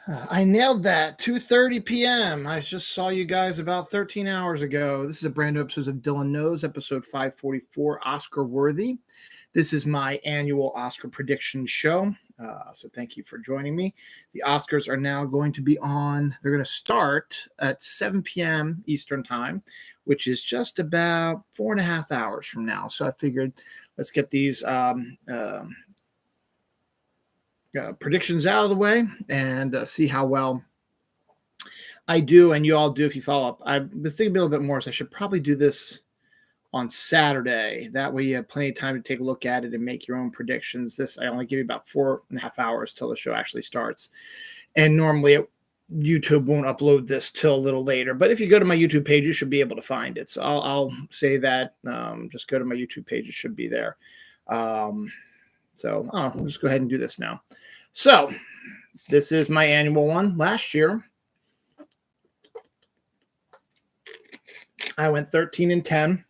I nailed that. 2:30 p.m. I just saw you guys about 13 hours ago. This is a brand new episode of Dylan Knows, episode 544, Oscar Worthy. This is my annual Oscar prediction show. So thank you for joining me. The Oscars are now going to be on. They're going to start at 7 p.m. Eastern time, which is just about 4.5 hours from now. So I figured let's get these predictions out of the way and see how well I do and you all do if you follow up. I've been thinking a little bit more, so I should probably do this on Saturday. That way you have plenty of time to take a look at it and make your own predictions. I only give you about 4.5 hours till the show actually starts. And normally YouTube won't upload this till a little later. But if you go to my YouTube page, you should be able to find it. So I'll say that. Just go to my YouTube page. It should be there. We'll just go ahead and do this now. So this is my annual one. Last year, I went 13-10.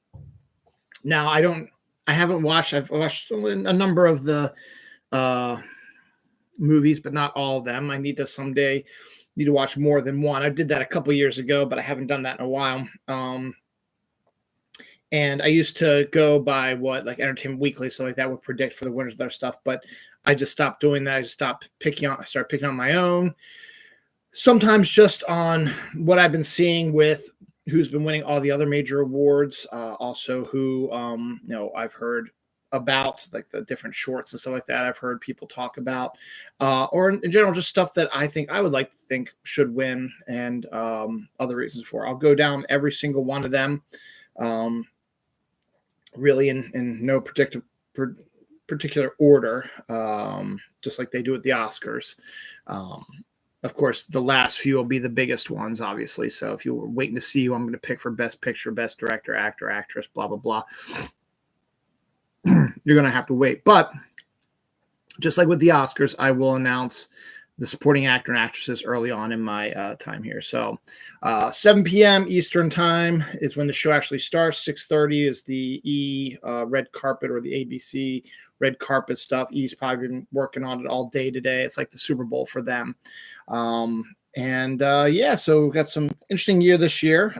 Now I've watched a number of the movies, but not all of them. I need to watch more than one. I did that a couple years ago, but I haven't done that in a while. And I used to go by like Entertainment Weekly, so like that would predict for the winners of their stuff. But I just stopped doing that. I started picking on my own. Sometimes just on what I've been seeing with who's been winning all the other major awards. Also who, I've heard about like the different shorts and stuff like that. I've heard people talk about, or in general, just stuff that I would like to think should win and other reasons for. I'll go down every single one of them. Really in no particular order, just like they do at the Oscars. Of course, the last few will be the biggest ones, obviously. So if you were waiting to see who I'm going to pick for Best Picture, Best Director, Actor, Actress, blah, blah, blah, you're going to have to wait. But just like with the Oscars, I will announce the supporting actor and actresses early on in my time here. So 7 p.m. Eastern time is when the show actually starts. 6:30 is the red carpet or the ABC red carpet stuff. E's probably been working on it all day today. It's like the Super Bowl for them. So we've got some interesting year this year.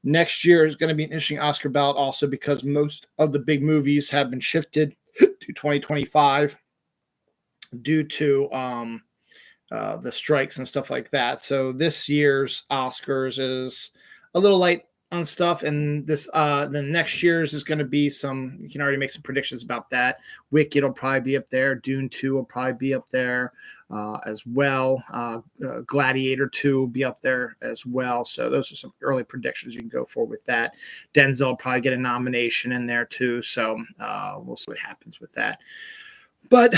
Next year is going to be an interesting Oscar ballot also because most of the big movies have been shifted to 2025 due to the strikes and stuff like that. So this year's Oscars is a little light on stuff, and the next year's is going to be you can already make some predictions about that. Wicked will probably be up there. Dune 2 will probably be up there as well. Gladiator 2 will be up there as well. So those are some early predictions you can go for with that. Denzel will probably get a nomination in there too. So we'll see what happens with that. But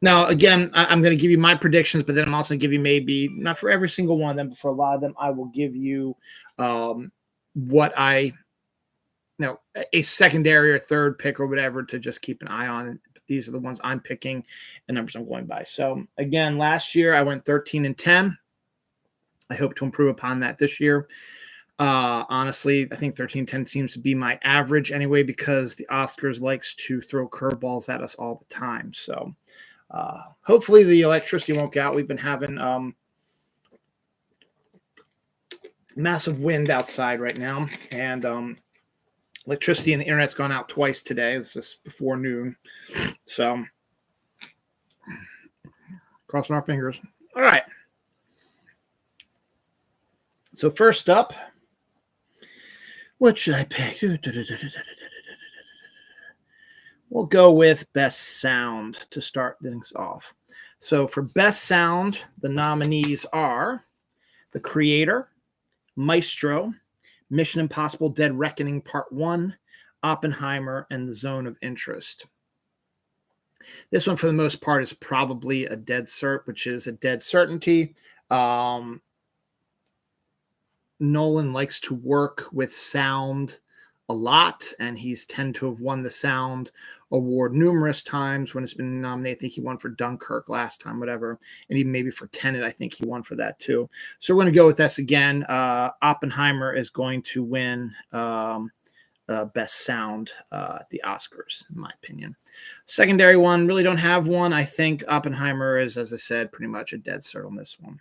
now, again, I'm going to give you my predictions, but then I'm also going to give you maybe, not for every single one of them, but for a lot of them, I will give you a secondary or third pick or whatever to just keep an eye on. These are the ones I'm picking and numbers I'm going by. So, again, last year I went 13-10. I hope to improve upon that this year. Honestly, I think 13-10 seems to be my average anyway because the Oscars likes to throw curveballs at us all the time. So, hopefully the electricity won't go out. We've been having massive wind outside right now, and electricity and the internet's gone out twice today. It's just before noon. So crossing our fingers. All right. So first up, what should I pick? We'll go with Best Sound to start things off. So for Best Sound, the nominees are The Creator, Maestro, Mission Impossible Dead Reckoning Part 1, Oppenheimer, and The Zone of Interest. This one, for the most part, is probably a dead cert, which is a dead certainty. Nolan likes to work with sound a lot, and he's tend to have won the Sound Award numerous times when it's been nominated. I think he won for Dunkirk last time, whatever, and even maybe for Tenet, I think he won for that too. So we're going to go with this again. Oppenheimer is going to win best sound at the Oscars, in my opinion. Secondary one, really don't have one. I think Oppenheimer is, as I said, pretty much a dead cert on this one.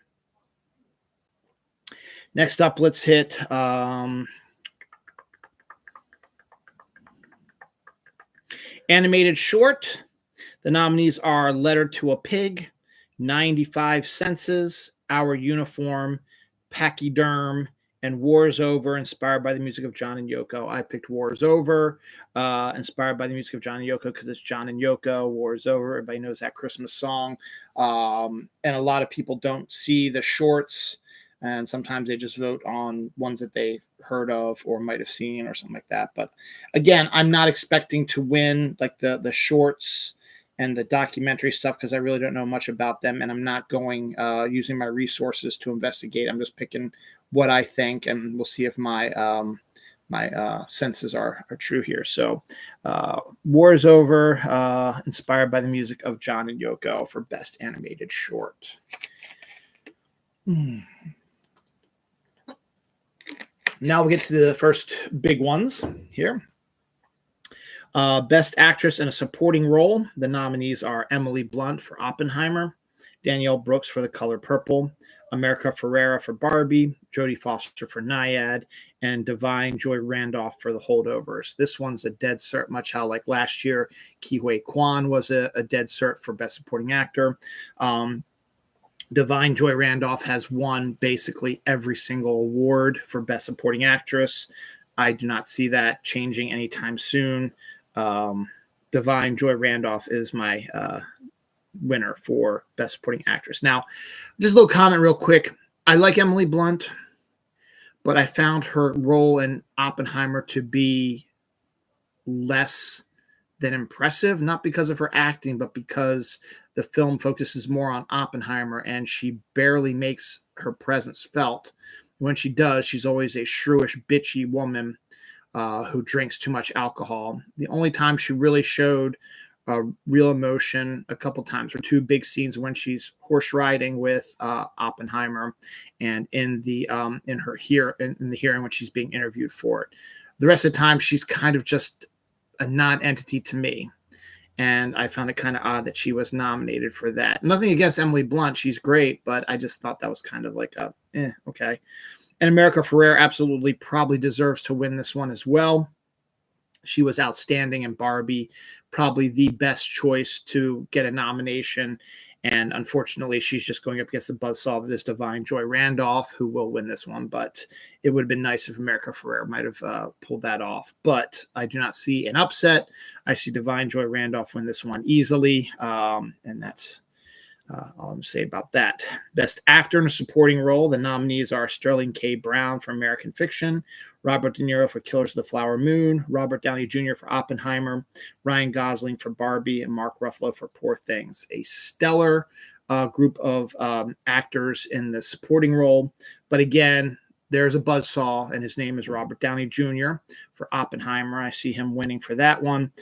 Next up, let's hit animated short. The nominees are Letter to a Pig, 95 Senses, Our Uniform, Pachyderm, and War is Over, inspired by the music of John and Yoko. I picked War is Over, inspired by the music of John and Yoko because it's John and Yoko. War is Over. Everybody knows that Christmas song. And a lot of people don't see the shorts, and sometimes they just vote on ones that they've heard of or might have seen or something like that. But again, I'm not expecting to win like the shorts and the documentary stuff because I really don't know much about them, and I'm not going using my resources to investigate. I'm just picking what I think, and we'll see if my senses are true here. So, War is Over, inspired by the music of John and Yoko for Best Animated Short. Now we'll get to the first big ones here. Best Actress in a Supporting Role. The nominees are Emily Blunt for Oppenheimer, Danielle Brooks for The Color Purple, America Ferrera for Barbie, Jodie Foster for Nyad, and Divine Joy Randolph for The Holdovers. This one's a dead cert, much how like last year, Ke Huy Quan was a dead cert for Best Supporting Actor. Divine Joy Randolph has won basically every single award for Best Supporting Actress. I do not see that changing anytime soon. Divine Joy Randolph is my winner for Best Supporting Actress. Now, just a little comment real quick. I like Emily Blunt, but I found her role in Oppenheimer to be less than impressive, not because of her acting, but because the film focuses more on Oppenheimer and she barely makes her presence felt. When she does, she's always a shrewish, bitchy woman who drinks too much alcohol. The only time she really showed real emotion a couple times were two big scenes when she's horse riding with Oppenheimer and in the hearing when she's being interviewed for it. The rest of the time, she's kind of just a non-entity to me. And I found it kind of odd that she was nominated for that. Nothing against Emily Blunt. She's great, but I just thought that was kind of like okay. And America Ferrera absolutely probably deserves to win this one as well. She was outstanding in Barbie, probably the best choice to get a nomination. And unfortunately, she's just going up against the buzzsaw of this Divine Joy Randolph, who will win this one. But it would have been nice if America Ferrera might have pulled that off. But I do not see an upset. I see Divine Joy Randolph win this one easily. And that's all I'm going to say about that. Best Actor in a Supporting Role. The nominees are Sterling K. Brown for American Fiction, Robert De Niro for Killers of the Flower Moon, Robert Downey Jr. for Oppenheimer, Ryan Gosling for Barbie, and Mark Ruffalo for Poor Things. A stellar group of actors in the supporting role. But again, there's a buzzsaw, and his name is Robert Downey Jr. for Oppenheimer. I see him winning for that one.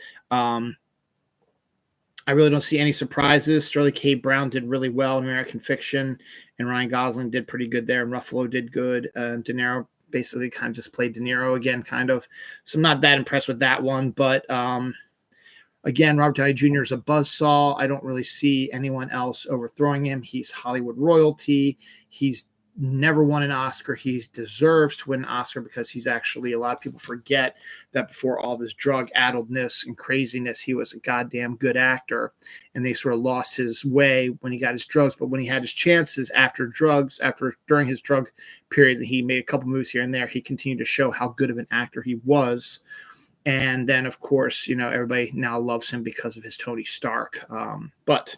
I really don't see any surprises. Sterling K. Brown did really well in American Fiction, and Ryan Gosling did pretty good there, and Ruffalo did good. De Niro basically kind of just played De Niro again, kind of. So I'm not that impressed with that one. But again, Robert Downey Jr. is a buzzsaw. I don't really see anyone else overthrowing him. He's Hollywood royalty. He's never won an Oscar. He deserves to win an Oscar because he's actually, a lot of people forget that before all this drug addledness and craziness, he was a goddamn good actor. And they sort of lost his way when he got his drugs. But when he had his chances during his drug period, he made a couple movies here and there. He continued to show how good of an actor he was. And then, of course, everybody now loves him because of his Tony Stark. But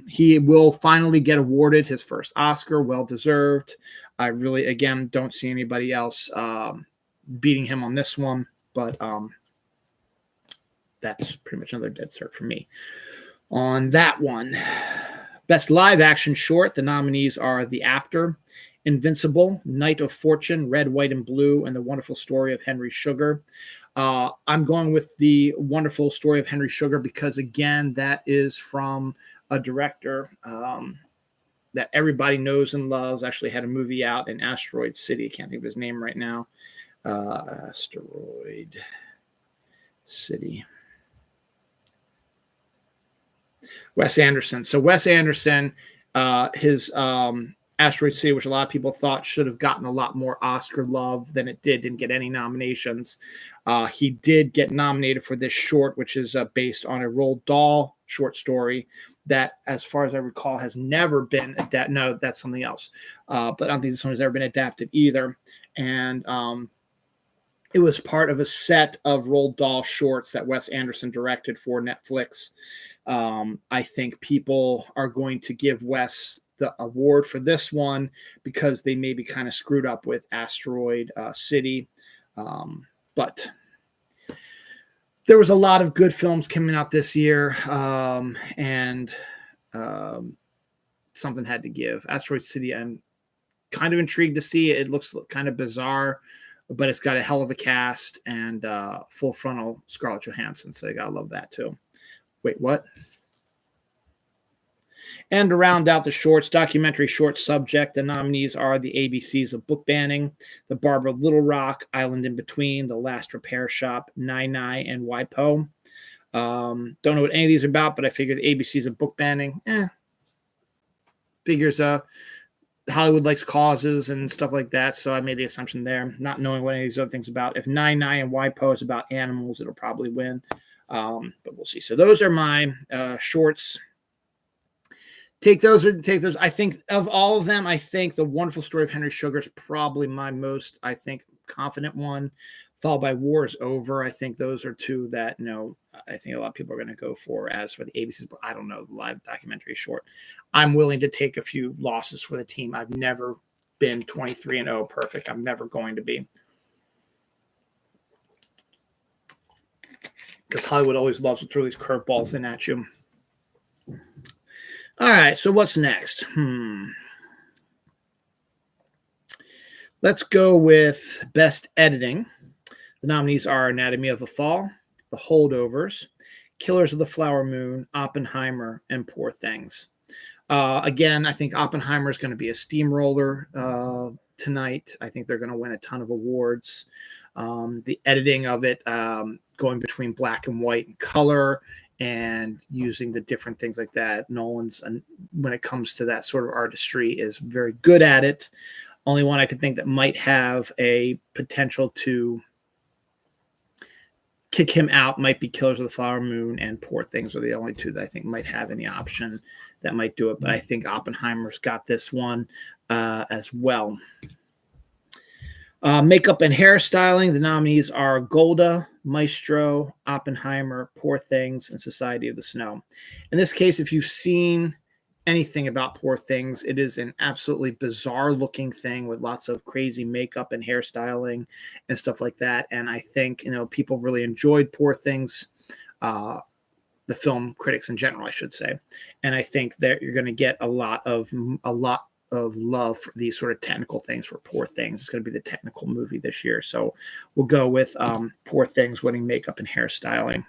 he will finally get awarded his first Oscar, well-deserved. I really, again, don't see anybody else beating him on this one, but that's pretty much another dead cert for me. On that one, Best Live Action Short, the nominees are The After, Invincible, Night of Fortune, Red, White, and Blue, and The Wonderful Story of Henry Sugar. I'm going with The Wonderful Story of Henry Sugar because, again, that is from a director that everybody knows and loves. Actually had a movie out in Asteroid City. I can't think of his name right now. Asteroid City. Wes Anderson. So Wes Anderson, his Asteroid City, which a lot of people thought should have gotten a lot more Oscar love than it did, didn't get any nominations. He did get nominated for this short, which is based on a Roald Dahl short story that, as far as I recall, has never been adapted. No, that's something else. But I don't think this one has ever been adapted either. And it was part of a set of Roald Dahl shorts that Wes Anderson directed for Netflix. I think people are going to give Wes the award for this one because they maybe kind of screwed up with Asteroid City. But there was a lot of good films coming out this year, and something had to give. Asteroid City, I'm kind of intrigued to see it. It looks kind of bizarre, but it's got a hell of a cast and full frontal Scarlett Johansson, so you gotta love that too. Wait, what? And to round out the shorts, documentary short subject, the nominees are The ABCs of Book Banning, The Barbara Little Rock, Island in Between, The Last Repair Shop, Nai Nai, and WIPO. Don't know what any of these are about, but I figured The ABCs of Book Banning, figures Hollywood likes causes and stuff like that, so I made the assumption there, not knowing what any of these other things about. If Nai Nai and WIPO is about animals, it'll probably win, but we'll see. So those are my shorts. Take those. I think of all of them, I think The Wonderful Story of Henry Sugar is probably my most, I think, confident one, followed by War is Over. I think those are two that, I think a lot of people are going to go for. As for the ABCs, but I don't know, the live documentary short. I'm willing to take a few losses for the team. I've never been 23-0 perfect. I'm never going to be. Because Hollywood always loves to throw these curveballs in at you. All right, so what's next? Let's go with Best Editing. The nominees are Anatomy of a Fall, The Holdovers, Killers of the Flower Moon, Oppenheimer, and Poor Things. Again, I think Oppenheimer is going to be a steamroller tonight. I think they're going to win a ton of awards. The editing of it, going between black and white and color, and using the different things like that. Nolan's, and when it comes to that sort of artistry, is very good at it. Only one I could think that might have a potential to kick him out might be Killers of the Flower Moon, and Poor Things are the only two that I think might have any option that might do it. But I think Oppenheimer's got this one as well. Makeup and hairstyling, the nominees are Golda, Maestro, Oppenheimer, Poor Things, and Society of the Snow. In this case, if you've seen anything about Poor Things, it is an absolutely bizarre looking thing with lots of crazy makeup and hairstyling and stuff like that. And I think, people really enjoyed Poor Things, the film critics in general, I should say. And I think that you're going to get a lot of love for these sort of technical things for Poor Things. It's going to be the technical movie this year. So we'll go with Poor Things winning makeup and hairstyling.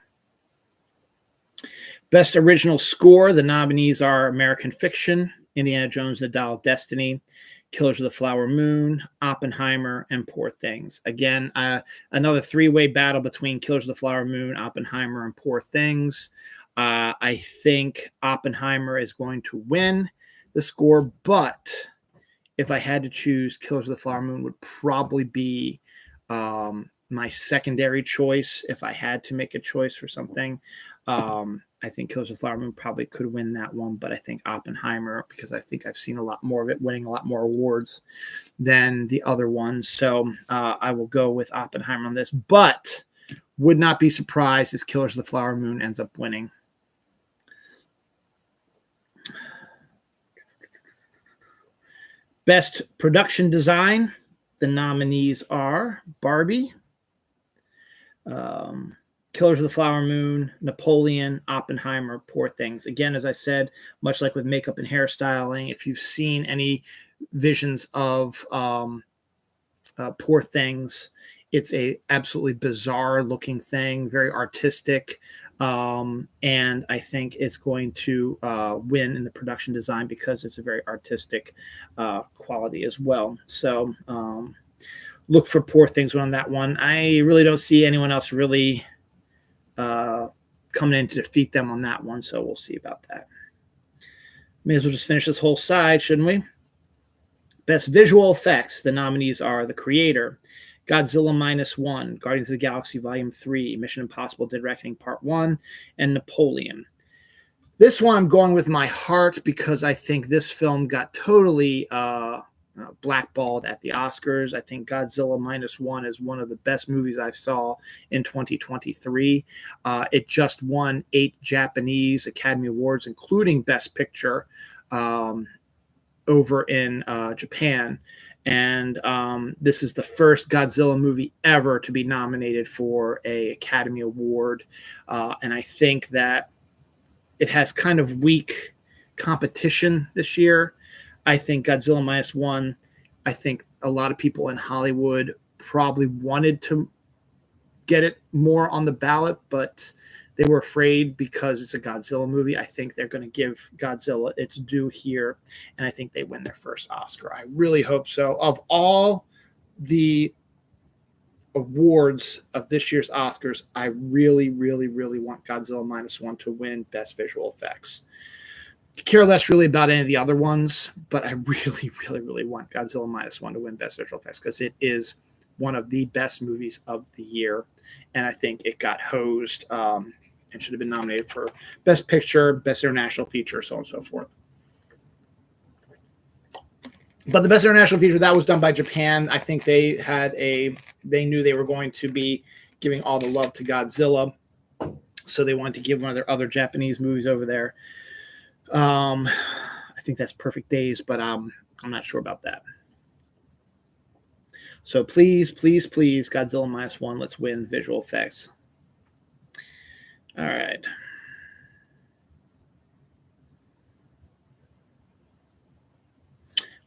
Best Original Score, the nominees are American Fiction, Indiana Jones and the Dial of Destiny, Killers of the Flower Moon, Oppenheimer, and Poor Things. Again, another three-way battle between Killers of the Flower Moon, Oppenheimer, and Poor Things. I think Oppenheimer is going to win the score, but if I had to choose, Killers of the Flower Moon would probably be my secondary choice if I had to make a choice for something. I think Killers of the Flower Moon probably could win that one, but I think Oppenheimer, because I think I've seen a lot more of it winning a lot more awards than the other ones. So I will go with Oppenheimer on this, but would not be surprised if Killers of the Flower Moon ends up winning. Best Production Design, the nominees are Barbie, Killers of the Flower Moon, Napoleon, Oppenheimer, Poor Things. Again, as I said, much like with makeup and hairstyling, if you've seen any visions of Poor Things, it's a absolutely bizarre looking thing, very artistic. And I think it's going to win in the production design because it's a very artistic quality as well. So look for Poor Things on that one. I really don't see anyone else really coming in to defeat them on that one, so we'll see about that. May as well just finish this whole side, shouldn't we? Best visual effects. The nominees are The Creator, Godzilla Minus One, Guardians of the Galaxy Volume 3, Mission Impossible Dead Reckoning Part 1, and Napoleon. This one I'm going with my heart because I think this film got totally blackballed at the Oscars. I think Godzilla Minus One is one of the best movies I saw in 2023. It just won 8 Japanese Academy Awards, including Best Picture, over in Japan. And this is the first Godzilla movie ever to be nominated for an Academy Award. And I think that it has kind of weak competition this year. I think Godzilla Minus One, I think a lot of people in Hollywood probably wanted to get it more on the ballot, but they were afraid because it's a Godzilla movie. I think they're going to give Godzilla its due here, and I think they win their first Oscar. I really hope so. Of all the awards of this year's Oscars, I really, really, really want Godzilla Minus One to win Best Visual Effects. Care less really about any of the other ones, but I really, really, really want Godzilla Minus One to win Best Visual Effects because it is one of the best movies of the year, and I think it got hosed and should have been nominated for Best Picture, Best International Feature, so on and so forth. But the Best International Feature, that was done by Japan. I think they knew they were going to be giving all the love to Godzilla, so they wanted to give one of their other Japanese movies over there. I think that's Perfect Days, but I'm not sure about that. So please, please, please, Godzilla Minus One, let's win visual effects. All right.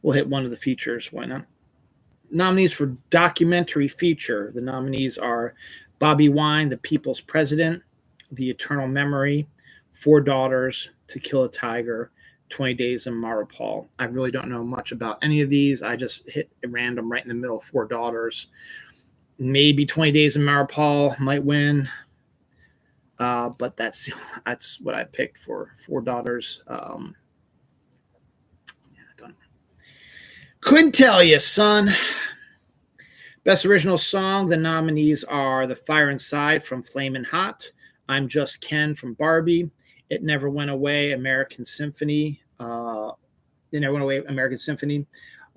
We'll hit one of the features. Why not? Nominees for documentary feature. The nominees are Bobby Wine, The People's President, The Eternal Memory, Four Daughters, To Kill a Tiger, 20 Days in Maripol. I really don't know much about any of these. I just hit a random right in the middle, Four Daughters. Maybe 20 Days in Maripol might win. But that's what I picked for Four Daughters. I don't know. Couldn't tell you, son. Best Original Song. The nominees are The Fire Inside from Flamin' Hot, I'm Just Ken from Barbie, It Never Went Away, American Symphony. It Never Went Away, American Symphony.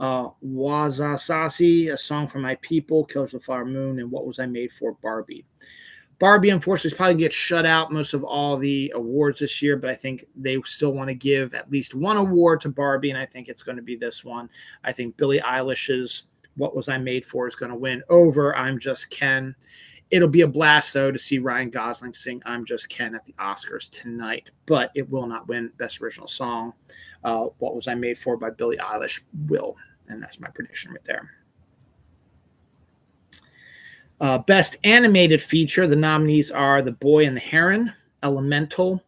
Wazasashi, A Song for My People, Killers of the Flower Moon, and What Was I Made For, Barbie. Barbie, unfortunately, probably gets shut out most of all the awards this year, but I think they still want to give at least one award to Barbie, and I think it's going to be this one. I think Billie Eilish's What Was I Made For is going to win over I'm Just Ken. It'll be a blast, though, to see Ryan Gosling sing I'm Just Ken at the Oscars tonight, but it will not win Best Original Song. What Was I Made For by Billie Eilish will, and that's my prediction right there. Best Animated Feature, the nominees are The Boy and the Heron, Elemental,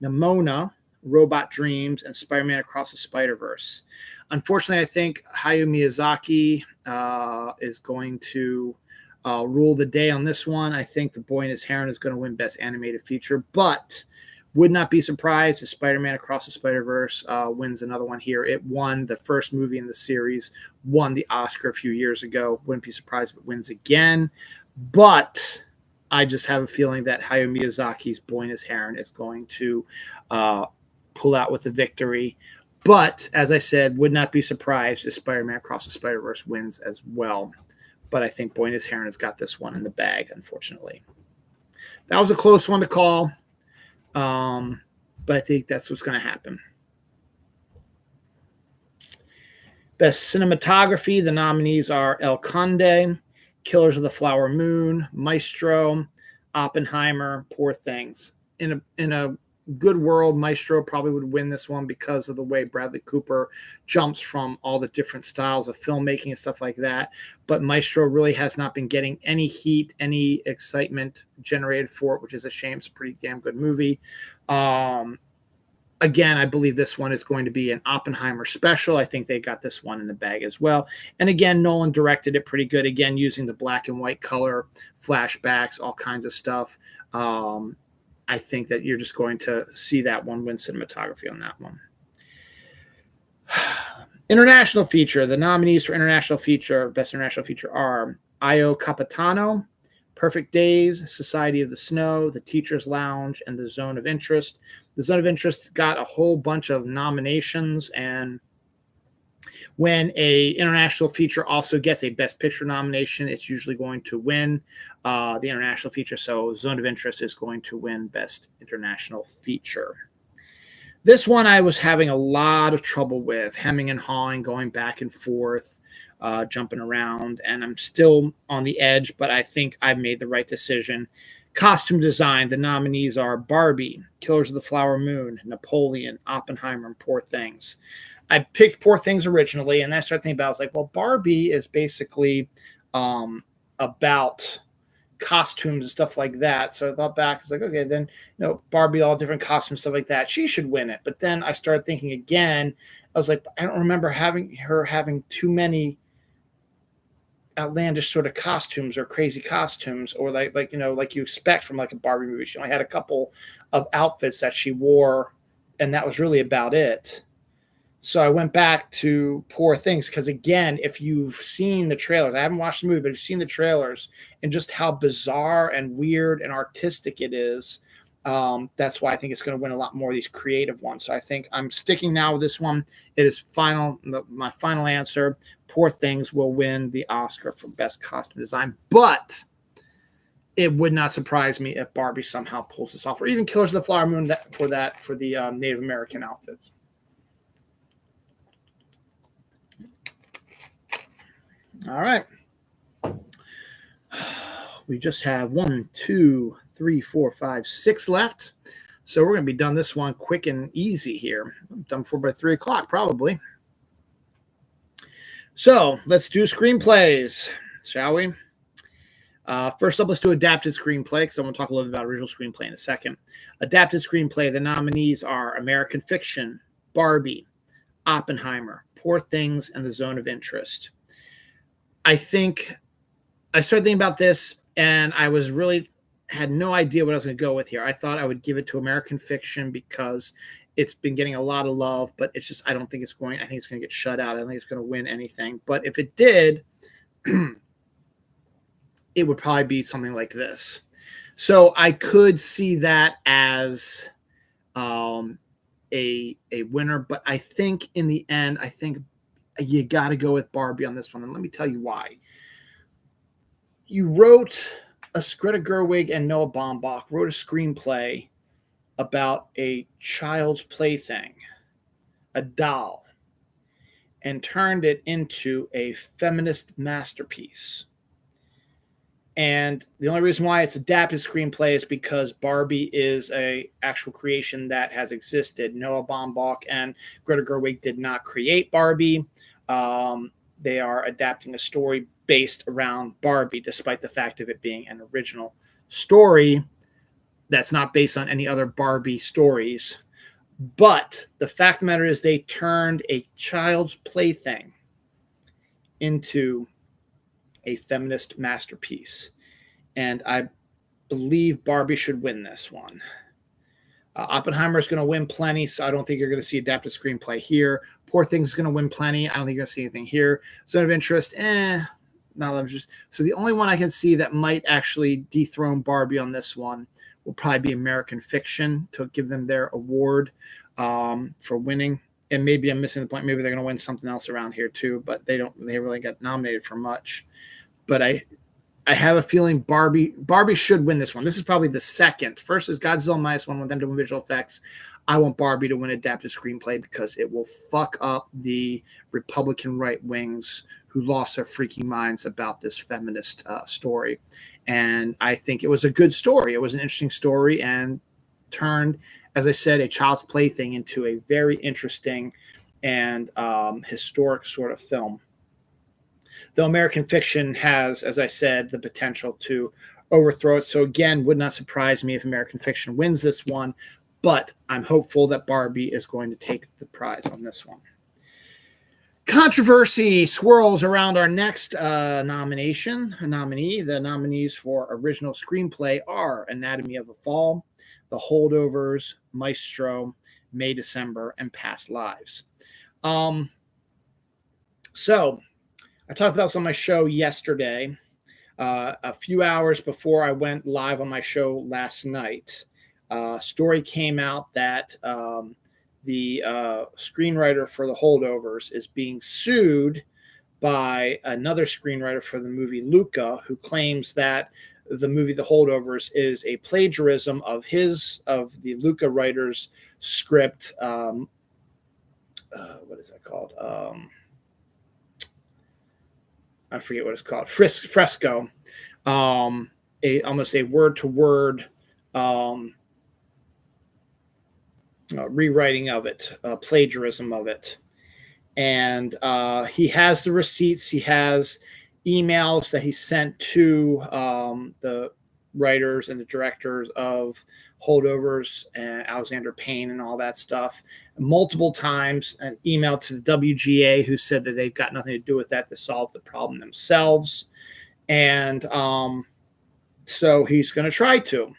Nimona, Robot Dreams, and Spider-Man Across the Spider-Verse. Unfortunately, I think Hayao Miyazaki is going to rule the day on this one. I think The Boy and His Heron is going to win Best Animated Feature, but would not be surprised if Spider-Man Across the Spider-Verse wins another one here. It won the first movie in the series, won the Oscar a few years ago. Wouldn't be surprised if it wins again. But I just have a feeling that Hayao Miyazaki's Boy and His Heron is going to pull out with the victory. But, as I said, would not be surprised if Spider-Man Across the Spider-Verse wins as well. But I think Boy and His Heron has got this one in the bag, unfortunately. That was a close one to call. But I think that's what's going to happen. Best Cinematography, the nominees are El Conde, Killers of the Flower Moon, Maestro, Oppenheimer, Poor Things. In a good world, Maestro probably would win this one because of the way Bradley Cooper jumps from all the different styles of filmmaking and stuff like that. But Maestro really has not been getting any heat, any excitement generated for it, which is a shame. It's a pretty damn good movie. Again, I believe this one is going to be an Oppenheimer special. I think they got this one in the bag as well. And again, Nolan directed it pretty good. Again, using the black and white color, flashbacks, all kinds of stuff. I think that you're just going to see that one win cinematography on that one. International feature. The nominees for international feature, best international feature are Io Capitano, Perfect Days, Society of the Snow, The Teacher's Lounge, and The Zone of Interest. The Zone of Interest got a whole bunch of nominations, and when a international feature also gets a Best Picture nomination, it's usually going to win the international feature. So Zone of Interest is going to win Best International Feature. This one I was having a lot of trouble with, hemming and hawing, going back and forth, jumping around, and I'm still on the edge, but I think I've made the right decision. Costume design, the nominees are Barbie, Killers of the Flower Moon, Napoleon, Oppenheimer, and Poor Things. I picked Poor Things originally, and then I started thinking about it. I was like, well, Barbie is basically about costumes and stuff like that. So I thought back, it's like, okay, then, Barbie, all different costumes, stuff like that. She should win it. But then I started thinking again, I was like, I don't remember having too many outlandish sort of costumes or crazy costumes, or like you expect from like a Barbie movie. She only had a couple of outfits that she wore, and that was really about it. So I went back to Poor Things because, again, if you've seen the trailers, I haven't watched the movie, but if you've seen the trailers and just how bizarre and weird and artistic it is, that's why I think it's going to win a lot more of these creative ones. So I think I'm sticking now with this one. It is my final answer. Poor Things will win the Oscar for Best Costume Design, but it would not surprise me if Barbie somehow pulls this off, or even Killers of the Flower Moon for the Native American outfits. All right. We just have 1, 2, 3, 4, 5, 6 left. So we're going to be done this one quick and easy here. I'm done for by 3 o'clock, probably. So let's do screenplays, shall we? First up, let's do adapted screenplay, because I'm going to talk a little bit about original screenplay in a second. Adapted screenplay, the nominees are American Fiction, Barbie, Oppenheimer, Poor Things, and The Zone of Interest. I think I started thinking about this, and I had no idea what I was going to go with here. I thought I would give it to American Fiction because it's been getting a lot of love, but it's just, I think it's going to get shut out. I don't think it's going to win anything. But if it did, it would probably be something like this. So I could see that as a winner, but I think in the end, you got to go with Barbie on this one. And let me tell you why. Greta Gerwig and Noah Baumbach wrote a screenplay about a child's plaything, a doll, and turned it into a feminist masterpiece. And the only reason why it's adapted screenplay is because Barbie is a actual creation that has existed. Noah Baumbach and Greta Gerwig did not create Barbie. They are adapting a story based around Barbie, despite the fact of it being an original story that's not based on any other Barbie stories. But the fact of the matter is they turned a child's plaything into a feminist masterpiece. And I believe Barbie should win this one. Oppenheimer is going to win plenty, so I don't think you're going to see adapted screenplay here. Poor Things is going to win plenty. I don't think you're going to see anything here. Zone of Interest, not of interest. So the only one I can see that might actually dethrone Barbie on this one will probably be American Fiction, to give them their award for winning. And maybe I'm missing the point. Maybe they're going to win something else around here too, but they really got nominated for much. But I have a feeling Barbie should win this one. This is probably the second. First is Godzilla minus one with them doing visual effects. I want Barbie to win adapted screenplay because it will fuck up the Republican right wings who lost their freaking minds about this feminist story. And I think it was a good story. It was an interesting story and turned, as I said, a child's plaything into a very interesting and historic sort of film. Though American Fiction has, as I said, the potential to overthrow it. So again, would not surprise me if American Fiction wins this one. But I'm hopeful that Barbie is going to take the prize on this one. Controversy swirls around our next nominee. The nominees for original screenplay are Anatomy of a Fall, The Holdovers, Maestro, May, December, and Past Lives. So I talked about this on my show yesterday, a few hours before I went live on my show last night. Story came out that the screenwriter for The Holdovers is being sued by another screenwriter for the movie Luca, who claims that the movie The Holdovers is a plagiarism of the Luca writer's script. What is that called? I forget what it's called. Fresco. Almost a word-to-word rewriting of it, plagiarism of it. And he has the receipts. He has emails that he sent to the writers and the directors of Holdovers and Alexander Payne and all that stuff multiple times, an email to the WGA who said that they've got nothing to do with that, to solve the problem themselves. And so he's going to try to.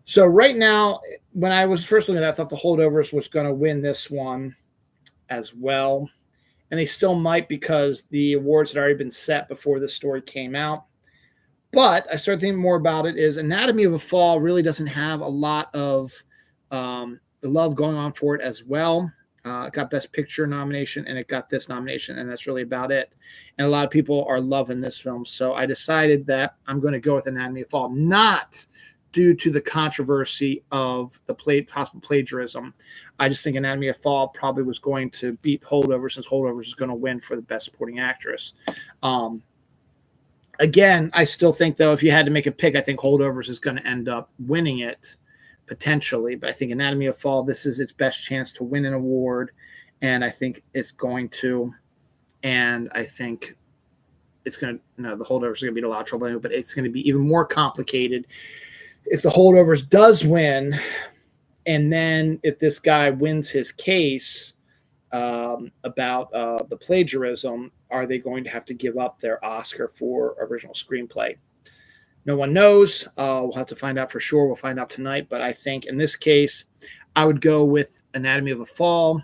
So right now, when I was first looking at it, I thought The Holdovers was going to win this one as well. And they still might, because the awards had already been set before this story came out. But I started thinking more about it. Is Anatomy of a Fall really doesn't have a lot of love going on for it as well. It got Best Picture nomination, and it got this nomination, and that's really about it. And a lot of people are loving this film. So I decided that I'm going to go with Anatomy of a Fall, not due to the controversy of the possible plagiarism. I just think Anatomy of a Fall probably was going to beat Holdovers, since Holdovers is going to win for the Best Supporting Actress. Again, I still think, though, if you had to make a pick, I think Holdovers is going to end up winning it, potentially. But I think Anatomy of a Fall, this is its best chance to win an award, and I think it's going to. And I think it's going to, the Holdovers are going to be in a lot of trouble, but it's going to be even more complicated if the Holdovers does win. And then if this guy wins his case about the plagiarism, are they going to have to give up their Oscar for original screenplay? No one knows. We'll have to find out for sure. We'll find out tonight. But I think in this case, I would go with Anatomy of a Fall.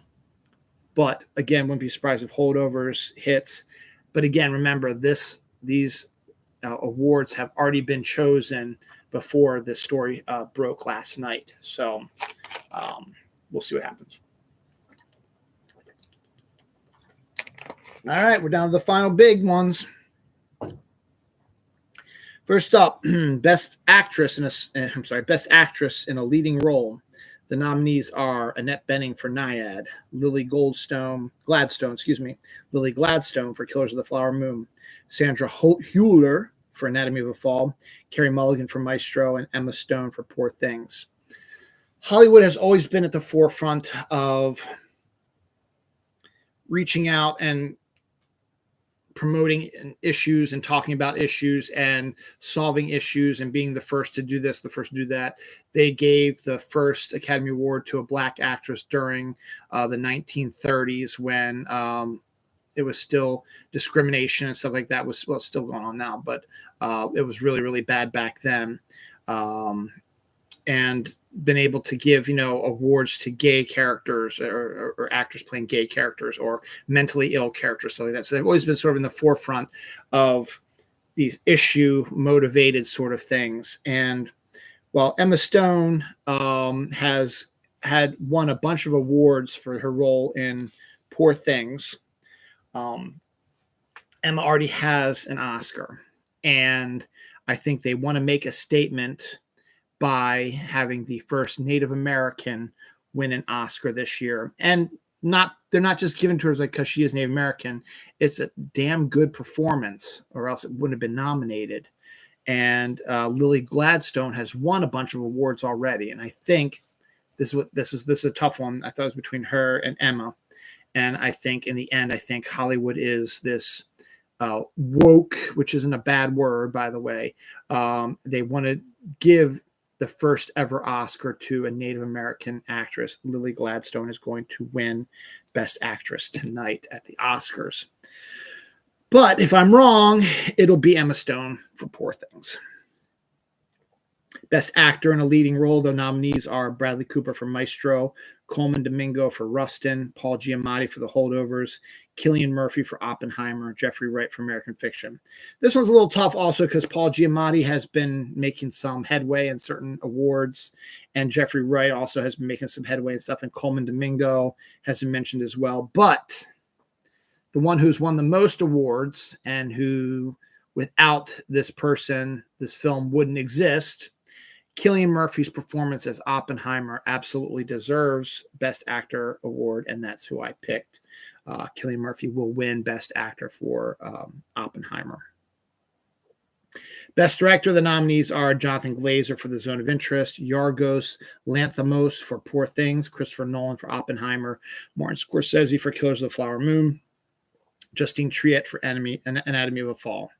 But again, wouldn't be surprised if Holdovers hits. But again, remember, these awards have already been chosen before this story broke last night. So we'll see what happens. All right, we're down to the final big ones. First up, Best Actress in a Leading Role. The nominees are Annette Bening for Nyad, Lily Gladstone for Killers of the Flower Moon, Sandra Hüller for Anatomy of a Fall, Carey Mulligan for Maestro, and Emma Stone for Poor Things. Hollywood has always been at the forefront of reaching out and promoting issues and talking about issues and solving issues and being the first to do this, the first to do that. They gave the first Academy Award to a black actress during the 1930s when it was still discrimination and stuff like that was still going on now, but it was really, really bad back then. And been able to give, awards to gay characters or actors playing gay characters or mentally ill characters, stuff like that. So they've always been sort of in the forefront of these issue-motivated sort of things. And while Emma Stone has had won a bunch of awards for her role in Poor Things, Emma already has an Oscar. And I think they want to make a statement by having the first Native American win an Oscar this year. And they're not just giving to her because she is Native American. It's a damn good performance, or else it wouldn't have been nominated. And Lily Gladstone has won a bunch of awards already. And I think this is a tough one. I thought it was between her and Emma. And I think in the end, Hollywood is this woke, which isn't a bad word, by the way. They want to give the first ever Oscar to a Native American actress. Lily Gladstone is going to win Best Actress tonight at the Oscars. But if I'm wrong, it'll be Emma Stone for Poor Things. Best Actor in a Leading Role, the nominees are Bradley Cooper for Maestro, Coleman Domingo for Rustin, Paul Giamatti for The Holdovers, Cillian Murphy for Oppenheimer, Jeffrey Wright for American Fiction. This one's a little tough also because Paul Giamatti has been making some headway in certain awards, and Jeffrey Wright also has been making some headway and stuff, and Coleman Domingo has been mentioned as well. But the one who's won the most awards and who, without this person, this film wouldn't exist, Cillian Murphy's performance as Oppenheimer absolutely deserves Best Actor award, and that's who I picked. Cillian Murphy will win Best Actor for Oppenheimer. Best Director, the nominees are Jonathan Glazer for The Zone of Interest, Yorgos Lanthimos for Poor Things, Christopher Nolan for Oppenheimer, Martin Scorsese for Killers of the Flower Moon, Justine Triet for Anatomy of a Fall.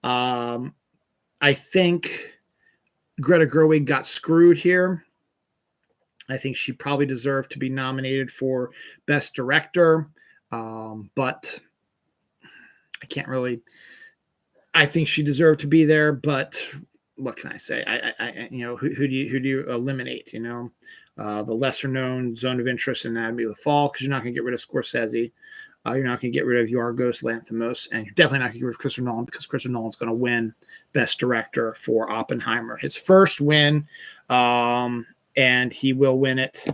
I think Greta Gerwig got screwed here. I think she probably deserved to be nominated for Best Director, but I can't really. I think she deserved to be there, but what can I say? I who do you eliminate? The lesser known Zone of Interest and Anatomy of the Fall, because you're not going to get rid of Scorsese. You're not going to get rid of Yorgos Lanthimos, and you're definitely not going to get rid of Christopher Nolan, because Christopher Nolan's going to win Best Director for Oppenheimer. His first win, and he will win it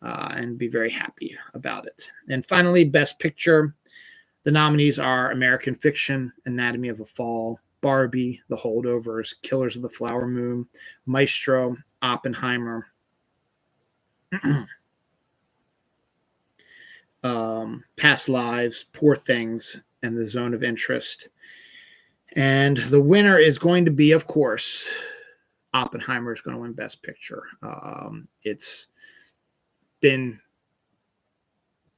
and be very happy about it. And finally, Best Picture. The nominees are American Fiction, Anatomy of a Fall, Barbie, The Holdovers, Killers of the Flower Moon, Maestro, Oppenheimer, Past Lives, Poor Things, and The Zone of Interest. And the winner is going to be, of course, Oppenheimer is going to win Best Picture. It's been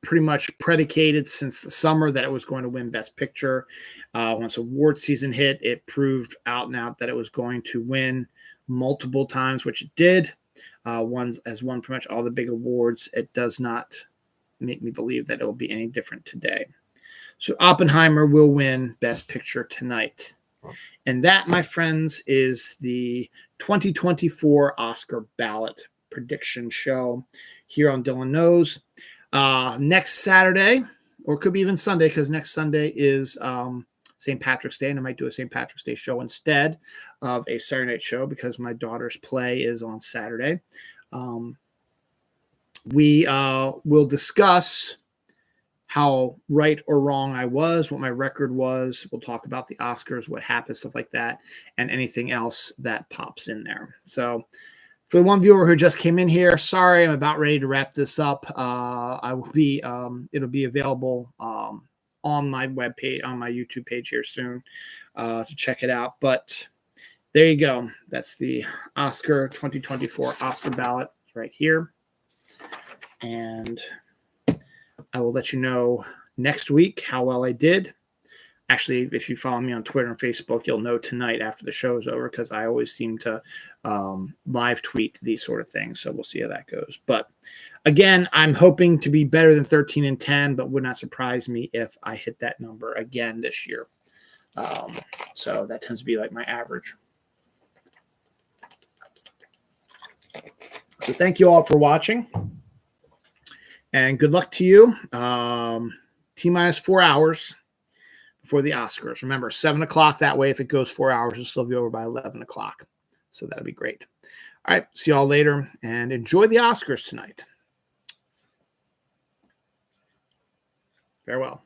pretty much predicated since the summer that it was going to win Best Picture. Once award season hit, it proved out and out that it was going to win multiple times, which it did. Won pretty much all the big awards. It does not make me believe that it will be any different today. So Oppenheimer will win Best Picture tonight. And that, my friends, is the 2024 Oscar ballot prediction show here on Dylan Knows. Next Saturday, or it could be even Sunday, because next Sunday is St. Patrick's Day, and I might do a St. Patrick's Day show instead of a Saturday night show because my daughter's play is on Saturday. We will discuss how right or wrong I was, what my record was. We'll talk about the Oscars, what happened, stuff like that, and anything else that pops in there. So for the one viewer who just came in here, sorry, I'm about ready to wrap this up. It'll be available on my webpage, on my YouTube page here soon to check it out. But there you go. That's the Oscar 2024 Oscar ballot right here. And I will let you know next week how well I did. Actually, if you follow me on Twitter and Facebook, you'll know tonight after the show is over, because I always seem to live tweet these sort of things. So we'll see how that goes. But again, I'm hoping to be better than 13-10, but would not surprise me if I hit that number again this year. So that tends to be like my average. So thank you all for watching. And good luck to you. T-minus 4 hours before the Oscars. Remember, 7 o'clock. That way, if it goes 4 hours, it'll still be over by 11 o'clock. So that'll be great. All right. See you all later. And enjoy the Oscars tonight. Farewell.